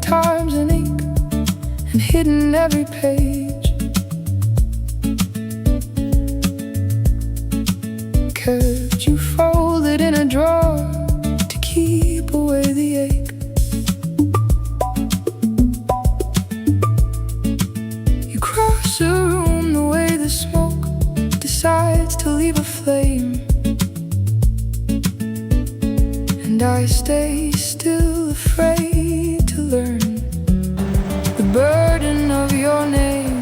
times an ink and hidden every page. 'Cause you folded in a drawer to keep away the ache. You cross a room the way the smoke decides to leave a flame, and I stay still, afraid to learn the burden of your name.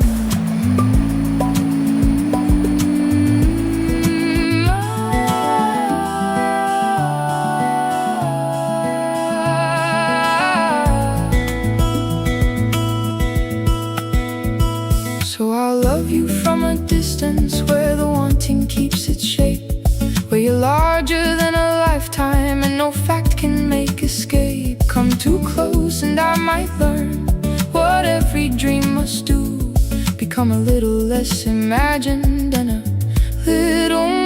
So I'll love you from a distance, where the wanting keeps its shape, where you're larger than a lifetime and no fact can make escape. Come too close and I might learn what every dream must do, become a little less imagined and a little more